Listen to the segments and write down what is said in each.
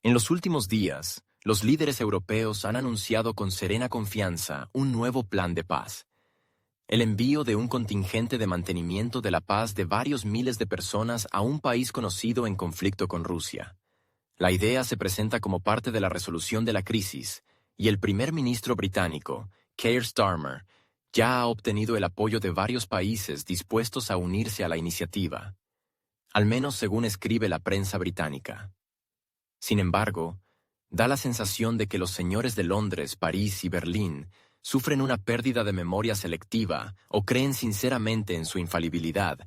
En los últimos días, los líderes europeos han anunciado con serena confianza un nuevo plan de paz. El envío de un contingente de mantenimiento de la paz de varios miles de personas a un país conocido en conflicto con Rusia. La idea se presenta como parte de la resolución de la crisis, y el primer ministro británico, Keir Starmer, ya ha obtenido el apoyo de varios países dispuestos a unirse a la iniciativa, al menos según escribe la prensa británica. Sin embargo, da la sensación de que los señores de Londres, París y Berlín sufren una pérdida de memoria selectiva o creen sinceramente en su infalibilidad,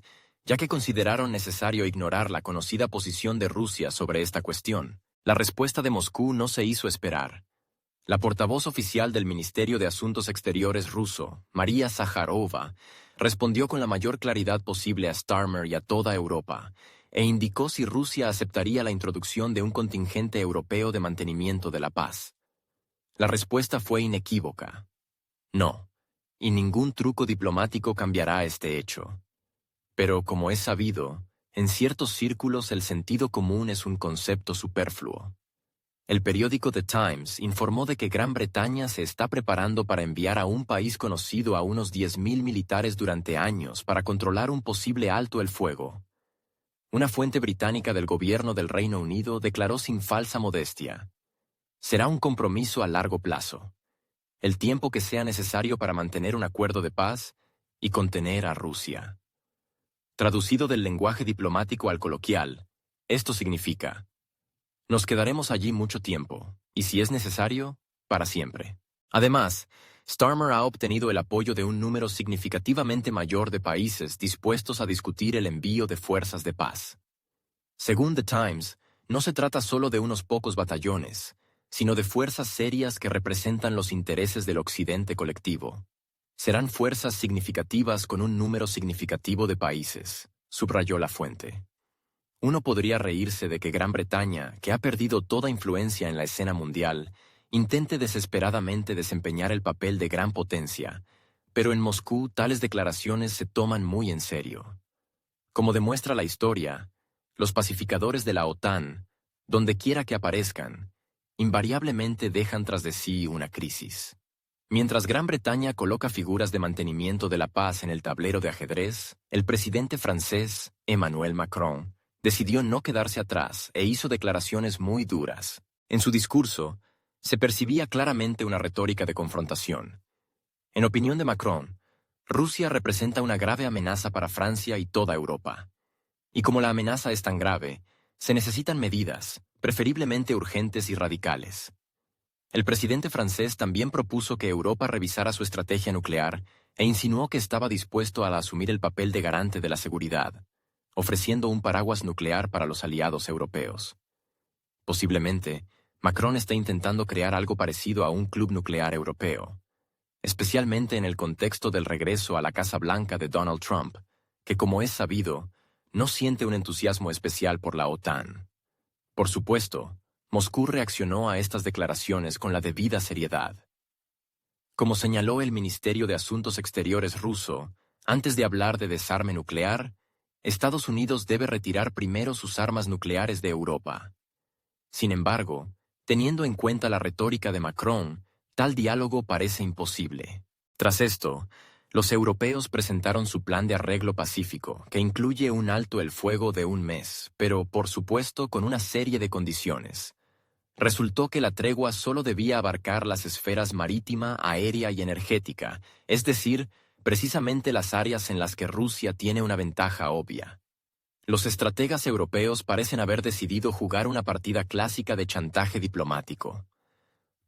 ya que consideraron necesario ignorar la conocida posición de Rusia sobre esta cuestión. La respuesta de Moscú no se hizo esperar. La portavoz oficial del Ministerio de Asuntos Exteriores ruso, María Zakharova, respondió con la mayor claridad posible a Starmer y a toda Europa, e indicó si Rusia aceptaría la introducción de un contingente europeo de mantenimiento de la paz. La respuesta fue inequívoca. No, y ningún truco diplomático cambiará este hecho. Pero, como es sabido, en ciertos círculos el sentido común es un concepto superfluo. El periódico The Times informó de que Gran Bretaña se está preparando para enviar a un país conocido a unos 10.000 militares durante años para controlar un posible alto el fuego. Una fuente británica del gobierno del Reino Unido declaró sin falsa modestia: será un compromiso a largo plazo, el tiempo que sea necesario para mantener un acuerdo de paz y contener a Rusia. Traducido del lenguaje diplomático al coloquial, esto significa: nos quedaremos allí mucho tiempo, y si es necesario, para siempre. Además, Starmer ha obtenido el apoyo de un número significativamente mayor de países dispuestos a discutir el envío de fuerzas de paz. Según The Times, no se trata solo de unos pocos batallones, sino de fuerzas serias que representan los intereses del Occidente colectivo. Serán fuerzas significativas con un número significativo de países, subrayó la fuente. Uno podría reírse de que Gran Bretaña, que ha perdido toda influencia en la escena mundial, intente desesperadamente desempeñar el papel de gran potencia, pero en Moscú tales declaraciones se toman muy en serio. Como demuestra la historia, los pacificadores de la OTAN, donde quiera que aparezcan, invariablemente dejan tras de sí una crisis. Mientras Gran Bretaña coloca figuras de mantenimiento de la paz en el tablero de ajedrez, el presidente francés, Emmanuel Macron, decidió no quedarse atrás e hizo declaraciones muy duras. En su discurso, se percibía claramente una retórica de confrontación. En opinión de Macron, Rusia representa una grave amenaza para Francia y toda Europa. Y como la amenaza es tan grave, se necesitan medidas, preferiblemente urgentes y radicales. El presidente francés también propuso que Europa revisara su estrategia nuclear e insinuó que estaba dispuesto a asumir el papel de garante de la seguridad, ofreciendo un paraguas nuclear para los aliados europeos. Posiblemente, Macron está intentando crear algo parecido a un club nuclear europeo, especialmente en el contexto del regreso a la Casa Blanca de Donald Trump, que, como es sabido, no siente un entusiasmo especial por la OTAN. Por supuesto, Moscú reaccionó a estas declaraciones con la debida seriedad. Como señaló el Ministerio de Asuntos Exteriores ruso, antes de hablar de desarme nuclear, Estados Unidos debe retirar primero sus armas nucleares de Europa. Sin embargo, teniendo en cuenta la retórica de Macron, tal diálogo parece imposible. Tras esto, los europeos presentaron su plan de arreglo pacífico, que incluye un alto el fuego de un mes, pero, por supuesto, con una serie de condiciones. Resultó que la tregua solo debía abarcar las esferas marítima, aérea y energética, es decir, precisamente las áreas en las que Rusia tiene una ventaja obvia. Los estrategas europeos parecen haber decidido jugar una partida clásica de chantaje diplomático.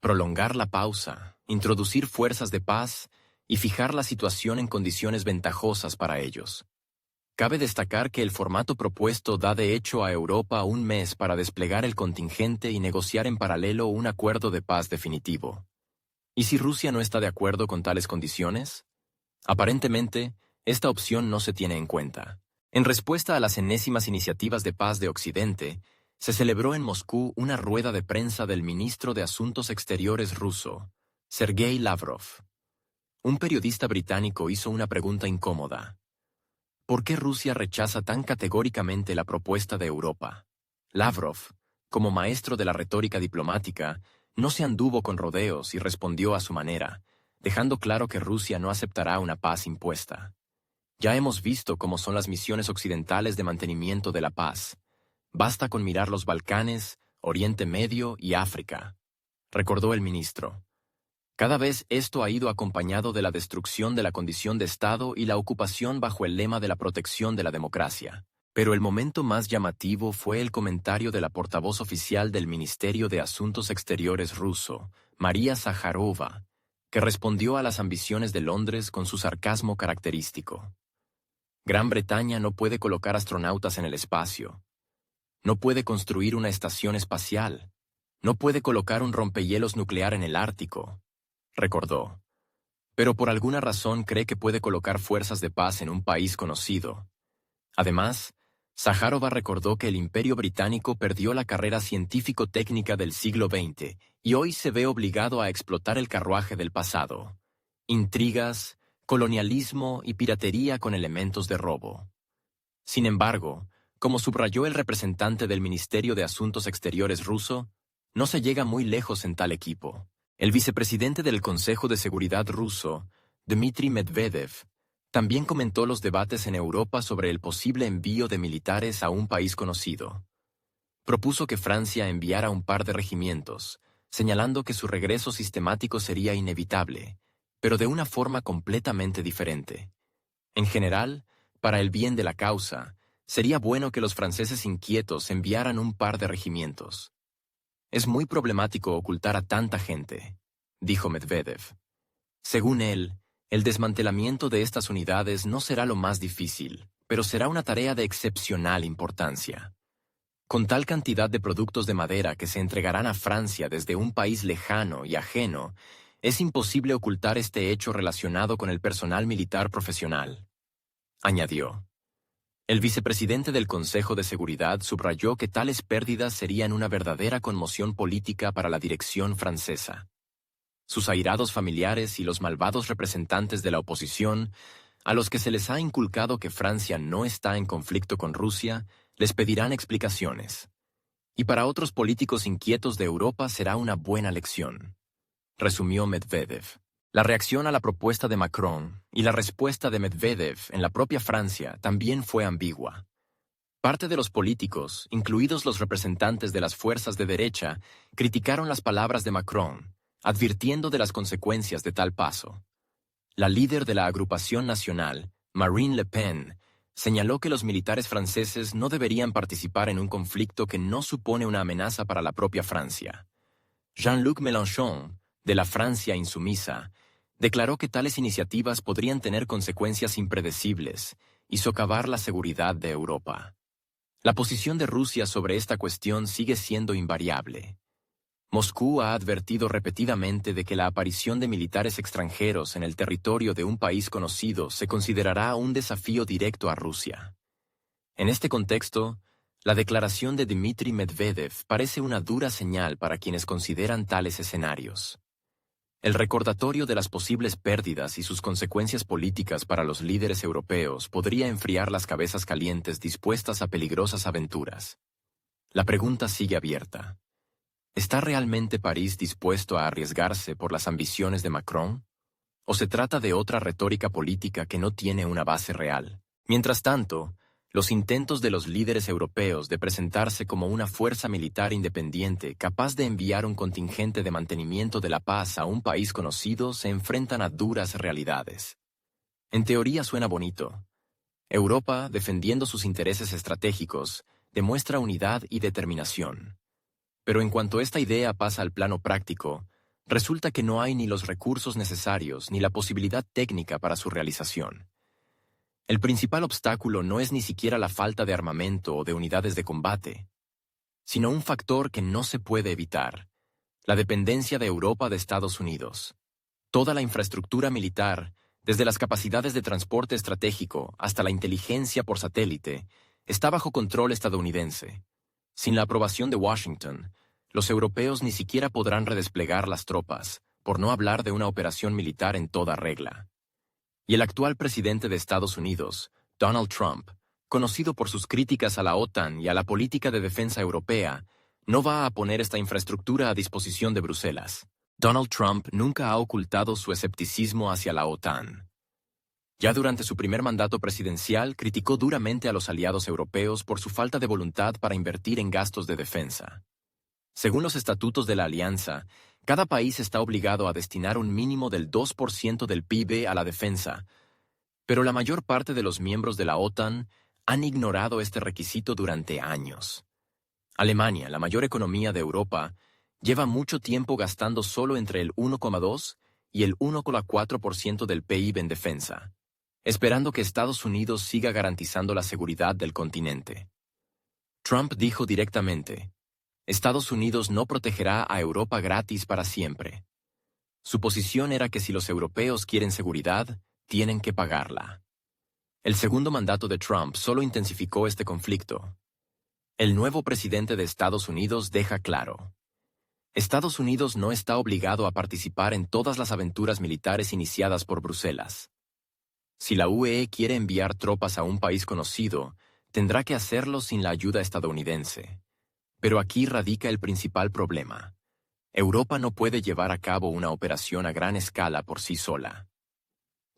Prolongar la pausa, introducir fuerzas de paz y fijar la situación en condiciones ventajosas para ellos. Cabe destacar que el formato propuesto da de hecho a Europa un mes para desplegar el contingente y negociar en paralelo un acuerdo de paz definitivo. ¿Y si Rusia no está de acuerdo con tales condiciones? Aparentemente, esta opción no se tiene en cuenta. En respuesta a las enésimas iniciativas de paz de Occidente, se celebró en Moscú una rueda de prensa del ministro de Asuntos Exteriores ruso, Sergei Lavrov. Un periodista británico hizo una pregunta incómoda. ¿Por qué Rusia rechaza tan categóricamente la propuesta de Europa? Lavrov, Como maestro de la retórica diplomática, no se anduvo con rodeos y respondió a su manera, dejando claro que Rusia no aceptará una paz impuesta. Ya hemos visto cómo son las misiones occidentales de mantenimiento de la paz. Basta con mirar los Balcanes, Oriente Medio y África, recordó el ministro. Cada vez esto ha ido acompañado de la destrucción de la condición de Estado y la ocupación bajo el lema de la protección de la democracia. Pero el momento más llamativo fue el comentario de la portavoz oficial del Ministerio de Asuntos Exteriores ruso, María Zaharova, que respondió a las ambiciones de Londres con su sarcasmo característico. Gran Bretaña no puede colocar astronautas en el espacio. No puede construir una estación espacial. No puede colocar un rompehielos nuclear en el Ártico, recordó. Pero por alguna razón cree que puede colocar fuerzas de paz en un país conocido. Además, Zaharova recordó que el Imperio Británico perdió la carrera científico-técnica del siglo XX y hoy se ve obligado a explotar el carruaje del pasado. Intrigas, colonialismo y piratería con elementos de robo. Sin embargo, como subrayó el representante del Ministerio de Asuntos Exteriores ruso, no se llega muy lejos en tal equipo. El vicepresidente del Consejo de Seguridad ruso, Dmitry Medvedev, también comentó los debates en Europa sobre el posible envío de militares a un país conocido. Propuso que Francia enviara un par de regimientos, señalando que su regreso sistemático sería inevitable, pero de una forma completamente diferente. En general, para el bien de la causa, sería bueno que los franceses inquietos enviaran un par de regimientos. Es muy problemático ocultar a tanta gente, dijo Medvedev. Según él, el desmantelamiento de estas unidades no será lo más difícil, pero será una tarea de excepcional importancia. Con tal cantidad de productos de madera que se entregarán a Francia desde un país lejano y ajeno, es imposible ocultar este hecho relacionado con el personal militar profesional, añadió. El vicepresidente del Consejo de Seguridad subrayó que tales pérdidas serían una verdadera conmoción política para la dirección francesa. Sus airados familiares y los malvados representantes de la oposición, a los que se les ha inculcado que Francia no está en conflicto con Rusia, les pedirán explicaciones. Y para otros políticos inquietos de Europa será una buena lección, resumió Medvedev. La reacción a la propuesta de Macron y la respuesta de Medvedev en la propia Francia también fue ambigua. Parte de los políticos, incluidos los representantes de las fuerzas de derecha, criticaron las palabras de Macron, advirtiendo de las consecuencias de tal paso. La líder de la agrupación nacional, Marine Le Pen, señaló que los militares franceses no deberían participar en un conflicto que no supone una amenaza para la propia Francia. Jean-Luc Mélenchon, de la Francia insumisa, declaró que tales iniciativas podrían tener consecuencias impredecibles y socavar la seguridad de Europa. La posición de Rusia sobre esta cuestión sigue siendo invariable. Moscú ha advertido repetidamente de que la aparición de militares extranjeros en el territorio de un país conocido se considerará un desafío directo a Rusia. En este contexto, la declaración de Dmitry Medvedev parece una dura señal para quienes consideran tales escenarios. El recordatorio de las posibles pérdidas y sus consecuencias políticas para los líderes europeos podría enfriar las cabezas calientes dispuestas a peligrosas aventuras. La pregunta sigue abierta. ¿Está realmente París dispuesto a arriesgarse por las ambiciones de Macron? ¿O se trata de otra retórica política que no tiene una base real? Mientras tanto, los intentos de los líderes europeos de presentarse como una fuerza militar independiente capaz de enviar un contingente de mantenimiento de la paz a un país conocido se enfrentan a duras realidades. En teoría suena bonito. Europa, defendiendo sus intereses estratégicos, demuestra unidad y determinación. Pero en cuanto esta idea pasa al plano práctico, resulta que no hay ni los recursos necesarios ni la posibilidad técnica para su realización. El principal obstáculo no es ni siquiera la falta de armamento o de unidades de combate, sino un factor que no se puede evitar: la dependencia de Europa de Estados Unidos. Toda la infraestructura militar, desde las capacidades de transporte estratégico hasta la inteligencia por satélite, está bajo control estadounidense. Sin la aprobación de Washington, los europeos ni siquiera podrán redesplegar las tropas, por no hablar de una operación militar en toda regla. Y el actual presidente de Estados Unidos, Donald Trump, conocido por sus críticas a la OTAN y a la política de defensa europea, no va a poner esta infraestructura a disposición de Bruselas. Donald Trump nunca ha ocultado su escepticismo hacia la OTAN. Ya durante su primer mandato presidencial, criticó duramente a los aliados europeos por su falta de voluntad para invertir en gastos de defensa. Según los estatutos de la alianza, cada país está obligado a destinar un mínimo del 2% del PIB a la defensa, pero la mayor parte de los miembros de la OTAN han ignorado este requisito durante años. Alemania, la mayor economía de Europa, lleva mucho tiempo gastando solo entre el 1,2 y el 1,4% del PIB en defensa, esperando que Estados Unidos siga garantizando la seguridad del continente. Trump dijo directamente: Estados Unidos no protegerá a Europa gratis para siempre. Su posición era que si los europeos quieren seguridad, tienen que pagarla. El segundo mandato de Trump solo intensificó este conflicto. El nuevo presidente de Estados Unidos deja claro: Estados Unidos no está obligado a participar en todas las aventuras militares iniciadas por Bruselas. Si la UE quiere enviar tropas a un país conocido, tendrá que hacerlo sin la ayuda estadounidense. Pero aquí radica el principal problema. Europa no puede llevar a cabo una operación a gran escala por sí sola.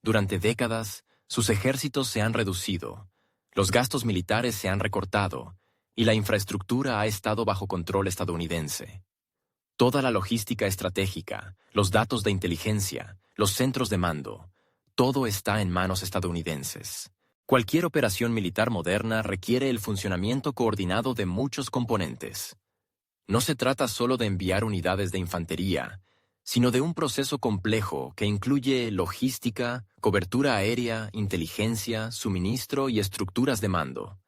Durante décadas, sus ejércitos se han reducido, los gastos militares se han recortado y la infraestructura ha estado bajo control estadounidense. Toda la logística estratégica, los datos de inteligencia, los centros de mando, todo está en manos estadounidenses. Cualquier operación militar moderna requiere el funcionamiento coordinado de muchos componentes. No se trata solo de enviar unidades de infantería, sino de un proceso complejo que incluye logística, cobertura aérea, inteligencia, suministro y estructuras de mando.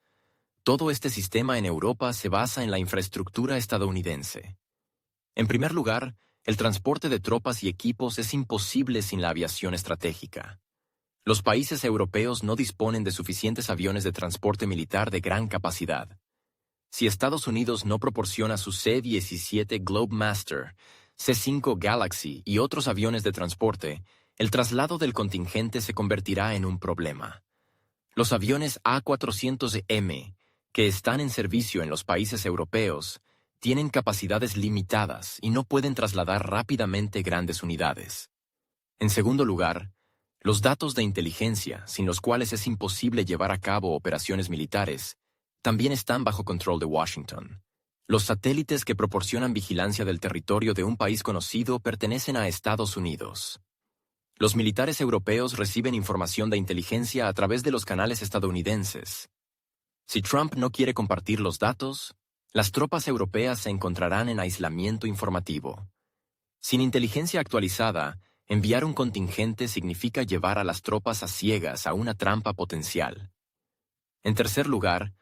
Todo este sistema en Europa se basa en la infraestructura estadounidense. En primer lugar, el transporte de tropas y equipos es imposible sin la aviación estratégica. Los países europeos no disponen de suficientes aviones de transporte militar de gran capacidad. Si Estados Unidos no proporciona su C-17 Globemaster, C-5 Galaxy y otros aviones de transporte, el traslado del contingente se convertirá en un problema. Los aviones A400M, que están en servicio en los países europeos, tienen capacidades limitadas y no pueden trasladar rápidamente grandes unidades. En segundo lugar, los datos de inteligencia, sin los cuales es imposible llevar a cabo operaciones militares, también están bajo control de Washington. Los satélites que proporcionan vigilancia del territorio de un país conocido pertenecen a Estados Unidos. Los militares europeos reciben información de inteligencia a través de los canales estadounidenses. Si Trump no quiere compartir los datos, las tropas europeas se encontrarán en aislamiento informativo. Sin inteligencia actualizada, enviar un contingente significa llevar a las tropas a ciegas a una trampa potencial. En tercer lugar,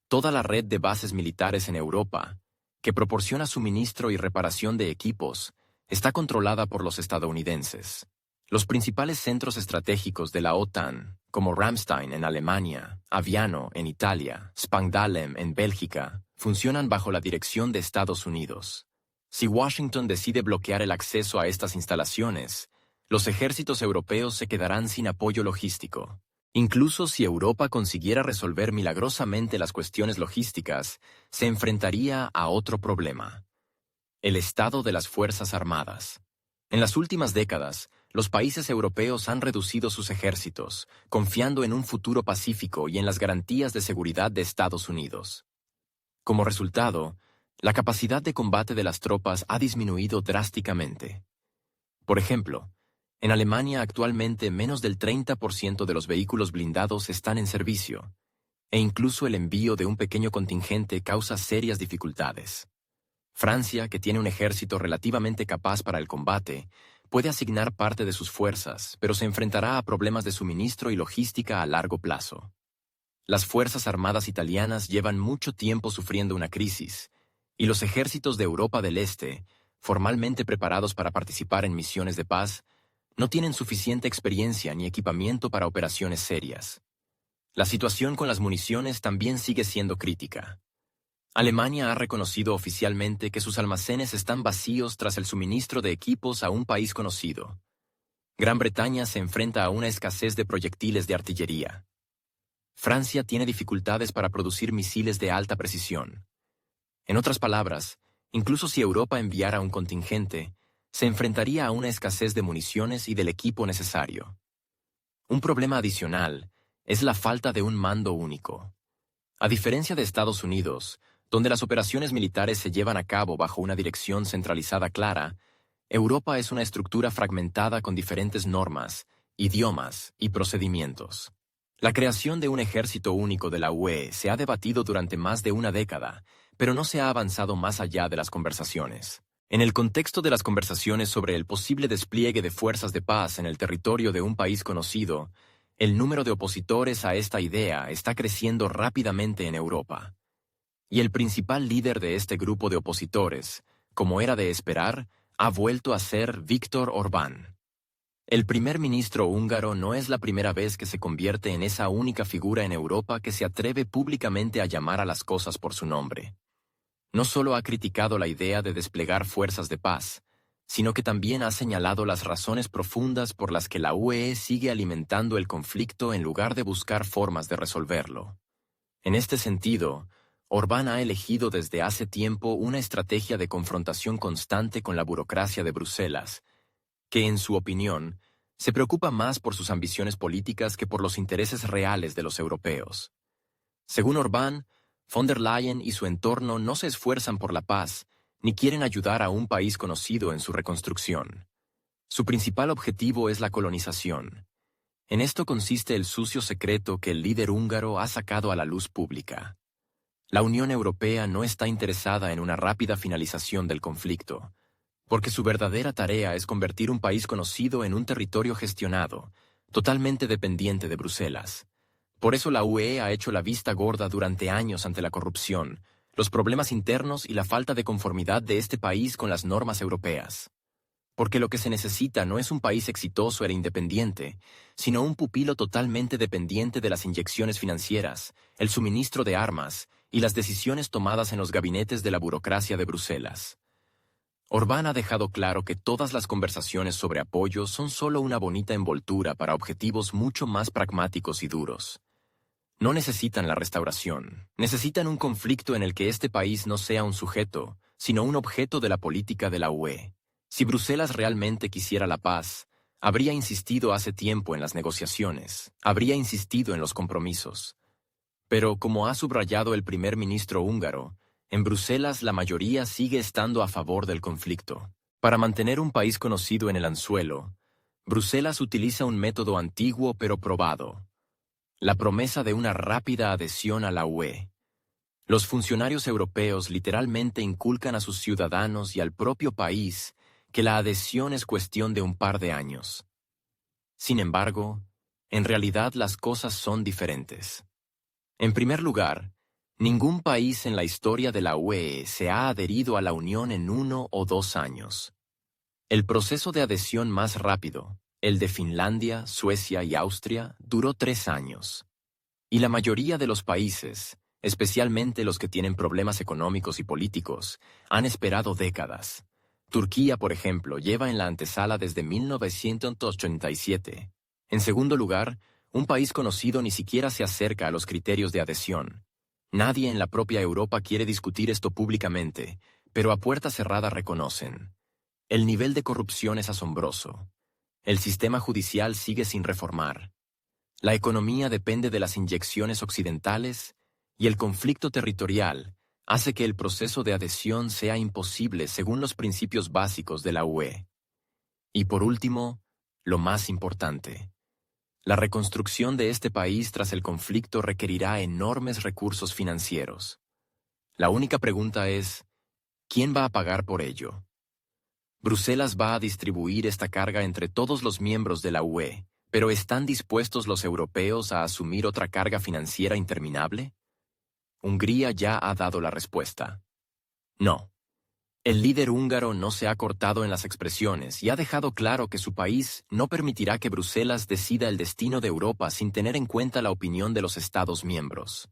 toda la red de bases militares en Europa, que proporciona suministro y reparación de equipos, está controlada por los estadounidenses. Los principales centros estratégicos de la OTAN, como Ramstein en Alemania, Aviano en Italia, Spangdahlem en Bélgica, funcionan bajo la dirección de Estados Unidos. Si Washington decide bloquear el acceso a estas instalaciones, los ejércitos europeos se quedarán sin apoyo logístico. Incluso si Europa consiguiera resolver milagrosamente las cuestiones logísticas, se enfrentaría a otro problema: el estado de las Fuerzas Armadas. En las últimas décadas, los países europeos han reducido sus ejércitos, confiando en un futuro pacífico y en las garantías de seguridad de Estados Unidos. Como resultado, la capacidad de combate de las tropas ha disminuido drásticamente. Por ejemplo, en Alemania actualmente menos del 30% de los vehículos blindados están en servicio, e incluso el envío de un pequeño contingente causa serias dificultades. Francia, que tiene un ejército relativamente capaz para el combate, puede asignar parte de sus fuerzas, pero se enfrentará a problemas de suministro y logística a largo plazo. Las Fuerzas Armadas italianas llevan mucho tiempo sufriendo una crisis, y los ejércitos de Europa del Este, formalmente preparados para participar en misiones de paz, no tienen suficiente experiencia ni equipamiento para operaciones serias. La situación con las municiones también sigue siendo crítica. Alemania ha reconocido oficialmente que sus almacenes están vacíos tras el suministro de equipos a un país conocido. Gran Bretaña se enfrenta a una escasez de proyectiles de artillería. Francia tiene dificultades para producir misiles de alta precisión. En otras palabras, Incluso si Europa enviara un contingente, se enfrentaría a una escasez de municiones y del equipo necesario. Un problema adicional es la falta de un mando único. A diferencia de Estados Unidos, donde las operaciones militares se llevan a cabo bajo una dirección centralizada clara, Europa es una estructura fragmentada con diferentes normas, idiomas y procedimientos. La creación de un ejército único de la UE se ha debatido durante más de una década, pero no se ha avanzado más allá de las conversaciones. En el contexto de las conversaciones sobre el posible despliegue de fuerzas de paz en el territorio de un país conocido, el número de opositores a esta idea está creciendo rápidamente en Europa. Y el principal líder de este grupo de opositores, como era de esperar, ha vuelto a ser Viktor Orbán. El primer ministro húngaro no es la primera vez que se convierte en esa única figura en Europa que se atreve públicamente a llamar a las cosas por su nombre. No solo ha criticado la idea de desplegar fuerzas de paz, sino que también ha señalado las razones profundas por las que la UE sigue alimentando el conflicto en lugar de buscar formas de resolverlo. En este sentido, Orbán ha elegido desde hace tiempo una estrategia de confrontación constante con la burocracia de Bruselas, que, en su opinión, se preocupa más por sus ambiciones políticas que por los intereses reales de los europeos. Según Orbán, von der Leyen y su entorno no se esfuerzan por la paz, ni quieren ayudar a un país conocido en su reconstrucción. Su principal objetivo es la colonización. En esto consiste el sucio secreto que el líder húngaro ha sacado a la luz pública. La Unión Europea no está interesada en una rápida finalización del conflicto, porque su verdadera tarea es convertir un país conocido en un territorio gestionado, totalmente dependiente de Bruselas. Por eso la UE ha hecho la vista gorda durante años ante la corrupción, los problemas internos y la falta de conformidad de este país con las normas europeas. Porque lo que se necesita no es un país exitoso e independiente, sino un pupilo totalmente dependiente de las inyecciones financieras, el suministro de armas y las decisiones tomadas en los gabinetes de la burocracia de Bruselas. Orbán ha dejado claro que todas las conversaciones sobre apoyo son solo una bonita envoltura para objetivos mucho más pragmáticos y duros. No necesitan la restauración, necesitan un conflicto en el que este país no sea un sujeto, sino un objeto de la política de la UE. Si Bruselas realmente quisiera la paz, habría insistido hace tiempo en las negociaciones, habría insistido en los compromisos. Pero, como ha subrayado el primer ministro húngaro, en Bruselas la mayoría sigue estando a favor del conflicto. Para mantener un país conocido en el anzuelo, Bruselas utiliza un método antiguo pero probado: la promesa de una rápida adhesión a la UE. Los funcionarios europeos literalmente inculcan a sus ciudadanos y al propio país que la adhesión es cuestión de un par de años. Sin embargo, en realidad las cosas son diferentes. En primer lugar, ningún país en la historia de la UE se ha adherido a la Unión en 1 o 2 años. El proceso de adhesión más rápido, el de Finlandia, Suecia y Austria, duró 3 años. Y la mayoría de los países, especialmente los que tienen problemas económicos y políticos, han esperado décadas. Turquía, por ejemplo, lleva en la antesala desde 1987. En segundo lugar, un país conocido ni siquiera se acerca a los criterios de adhesión. Nadie en la propia Europa quiere discutir esto públicamente, pero a puerta cerrada reconocen: el nivel de corrupción es asombroso. El sistema judicial sigue sin reformar. La economía depende de las inyecciones occidentales y el conflicto territorial hace que el proceso de adhesión sea imposible según los principios básicos de la UE. Y por último, lo más importante: la reconstrucción de este país tras el conflicto requerirá enormes recursos financieros. La única pregunta es: ¿quién va a pagar por ello? Bruselas va a distribuir esta carga entre todos los miembros de la UE, pero ¿están dispuestos los europeos a asumir otra carga financiera interminable? Hungría ya ha dado la respuesta: no. El líder húngaro no se ha cortado en las expresiones y ha dejado claro que su país no permitirá que Bruselas decida el destino de Europa sin tener en cuenta la opinión de los Estados miembros.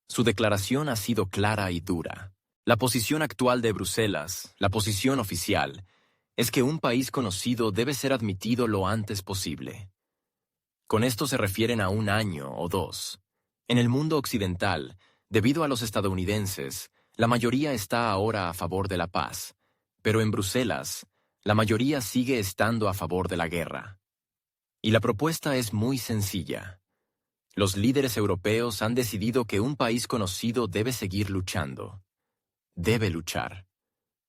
Su declaración ha sido clara y dura. La posición actual de Bruselas, la posición oficial, es que un país conocido debe ser admitido lo antes posible. Con esto se refieren a 1 año o 2. En el mundo occidental, debido a los estadounidenses, La mayoría está ahora a favor de la paz, pero en Bruselas, la mayoría sigue estando a favor de la guerra. Y la propuesta es muy sencilla. Los líderes europeos han decidido que un país conocido debe seguir luchando. Debe luchar.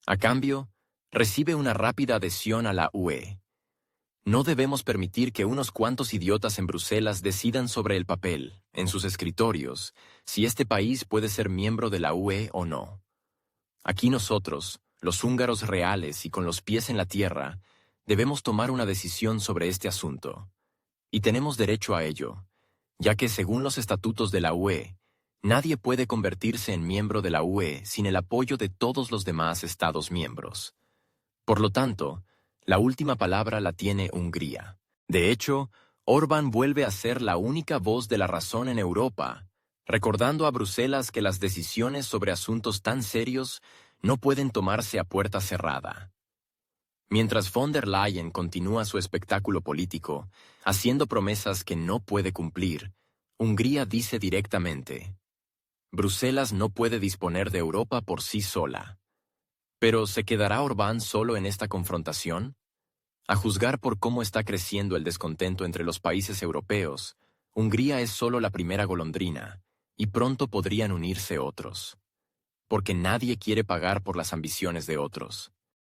A cambio, recibe una rápida adhesión a la UE. No debemos permitir que unos cuantos idiotas en Bruselas decidan sobre el papel, en sus escritorios, si este país puede ser miembro de la UE o no. Aquí nosotros, los húngaros reales y con los pies en la tierra, debemos tomar una decisión sobre este asunto. Y tenemos derecho a ello, ya que según los estatutos de la UE, nadie puede convertirse en miembro de la UE sin el apoyo de todos los demás Estados miembros. Por lo tanto, la última palabra la tiene Hungría. De hecho, Orbán vuelve a ser la única voz de la razón en Europa, recordando a Bruselas que las decisiones sobre asuntos tan serios no pueden tomarse a puerta cerrada. Mientras von der Leyen continúa su espectáculo político, haciendo promesas que no puede cumplir, Hungría dice directamente: Bruselas no puede disponer de Europa por sí sola. ¿Pero se quedará Orbán solo en esta confrontación? A juzgar por cómo está creciendo el descontento entre los países europeos, Hungría es solo la primera golondrina, y pronto podrían unirse otros. Porque nadie quiere pagar por las ambiciones de otros.